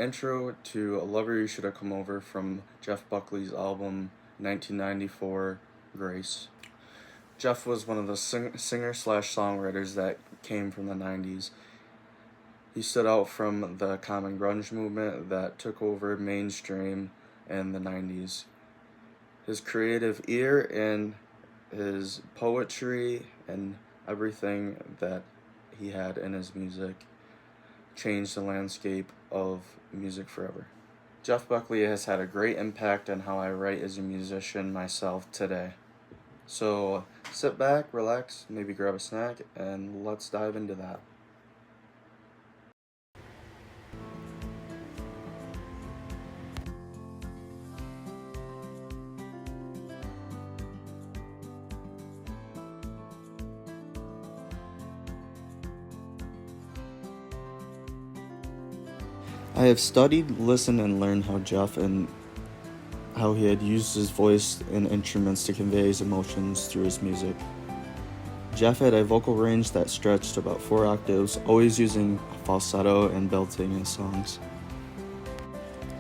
intro to A Lover You Should Have Come Over from Jeff Buckley's album 1994, Grace. Jeff was one of the singer/songwriters that came from the 90s. He stood out from the common grunge movement that took over mainstream in the 90s. His creative ear and his poetry and everything that he had in his music changed the landscape of music forever. Jeff Buckley has had a great impact on how I write as a musician myself today. So sit back, relax, maybe grab a snack, and let's dive into that. I have studied, listened, and learned how Jeff and how he had used his voice and instruments to convey his emotions through his music. Jeff had a vocal range that stretched about 4 octaves, always using falsetto and belting in his songs.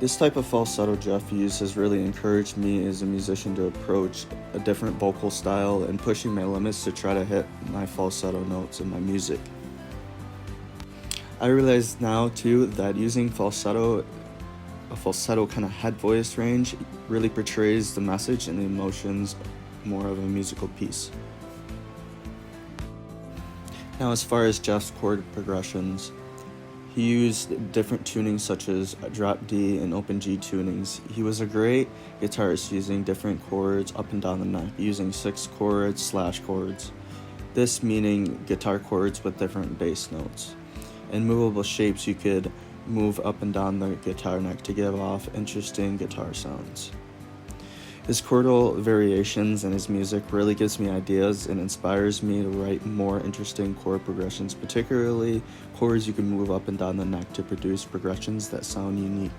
This type of falsetto Jeff used has really encouraged me as a musician to approach a different vocal style and pushing my limits to try to hit my falsetto notes in my music. I realize now too that using a falsetto kind of head voice range really portrays the message and the emotions more of a musical piece. Now, as far as Jeff's chord progressions, he used different tunings such as drop D and open G tunings. He was a great guitarist using different chords up and down the neck, using 6 chords / chords. This meaning guitar chords with different bass notes. In movable shapes, you could move up and down the guitar neck to give off interesting guitar sounds. His chordal variations in his music really gives me ideas and inspires me to write more interesting chord progressions, particularly chords you can move up and down the neck to produce progressions that sound unique.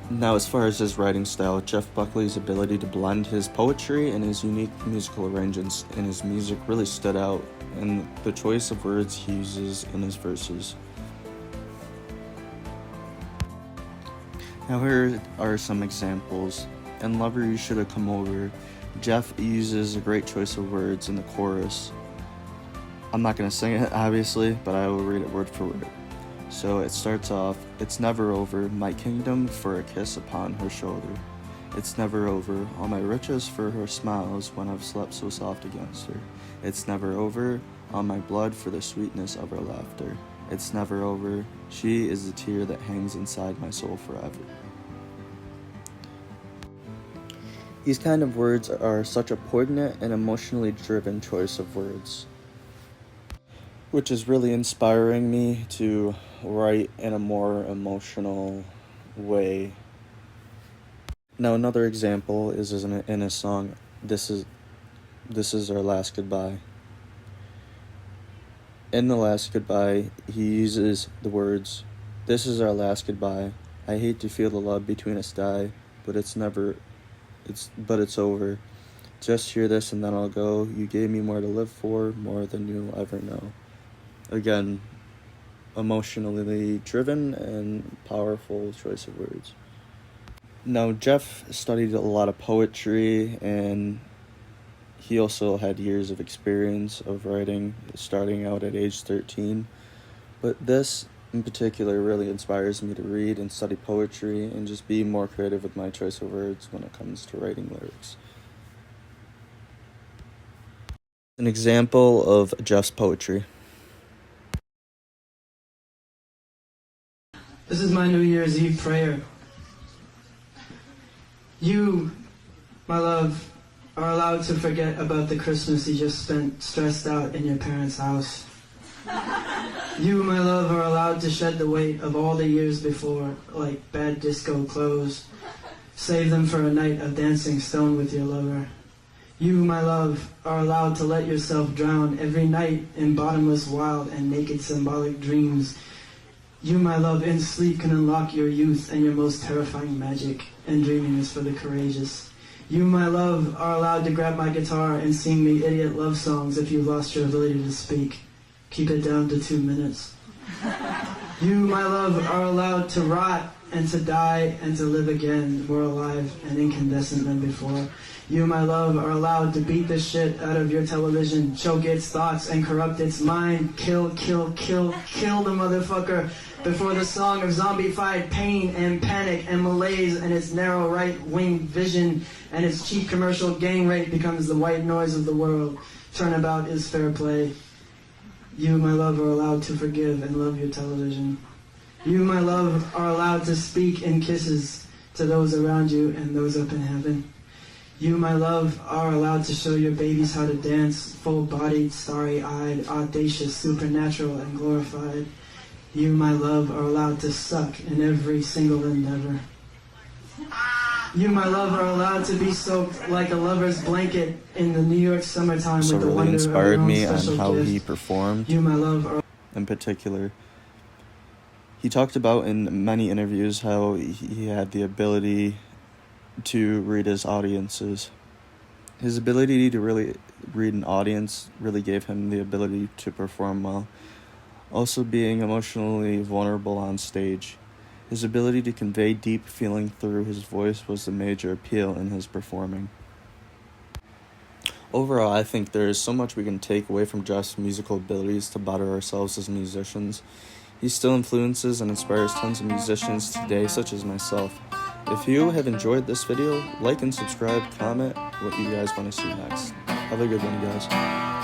Now, as far as his writing style, Jeff Buckley's ability to blend his poetry and his unique musical arrangements in his music really stood out in the choice of words he uses in his verses. Now, here are some examples. In Lover You Should Have Come Over, Jeff uses a great choice of words in the chorus. I'm not going to sing it, obviously, but I will read it word for word. So it starts off, "It's never over, my kingdom for a kiss upon her shoulder. It's never over, all my riches for her smiles when I've slept so soft against her. It's never over, all my blood for the sweetness of her laughter. It's never over, she is the tear that hangs inside my soul forever." These kind of words are such a poignant and emotionally driven choice of words, which is really inspiring me to write in a more emotional way. Now, another example is in his song, This is Our Last Goodbye. In the last goodbye, he uses the words, "This is our last goodbye. I hate to feel the love between us die, but it's over. Just hear this and then I'll go. You gave me more to live for, more than you'll ever know." Again, emotionally driven and powerful choice of words. Now, Jeff studied a lot of poetry, and he also had years of experience of writing, starting out at age 13. But this, in particular, really inspires me to read and study poetry and just be more creative with my choice of words when it comes to writing lyrics. An example of Jeff's poetry. This is my New Year's Eve prayer. You, my love, are allowed to forget about the Christmas you just spent stressed out in your parents' house. You, my love, are allowed to shed the weight of all the years before, like bad disco clothes. Save them for a night of dancing stone with your lover. You, my love, are allowed to let yourself drown every night in bottomless, wild, and naked symbolic dreams. You, my love, in sleep can unlock your youth and your most terrifying magic, and dreaming is for the courageous. You, my love, are allowed to grab my guitar and sing me idiot love songs if you've lost your ability to speak. Keep it down to 2 minutes. You, my love, are allowed to rot and to die and to live again, more alive and incandescent than before. You, my love, are allowed to beat the shit out of your television, choke its thoughts and corrupt its mind. Kill, kill, kill, kill the motherfucker before the song of zombified pain and panic and malaise and its narrow right-wing vision and its cheap commercial gang rape becomes the white noise of the world. Turnabout is fair play. You, my love, are allowed to forgive and love your television. You, my love, are allowed to speak in kisses to those around you and those up in heaven. You, my love, are allowed to show your babies how to dance, full-bodied, starry-eyed, audacious, supernatural, and glorified. You, my love, are allowed to suck in every single endeavor. You, my love, are allowed to be soaked like a lover's blanket in the New York summertime So with the really wonder inspired of your own me on special how gift. he performed You, my love, are in particular. He talked about in many interviews how he had the ability to read his audiences. His ability to really read an audience really gave him the ability to perform well. Also being emotionally vulnerable on stage. His ability to convey deep feeling through his voice was the major appeal in his performing. Overall, I think there is so much we can take away from Jeff's musical abilities to better ourselves as musicians. He still influences and inspires tons of musicians today, such as myself. If you have enjoyed this video, like and subscribe, comment what you guys want to see next. Have a good one, guys.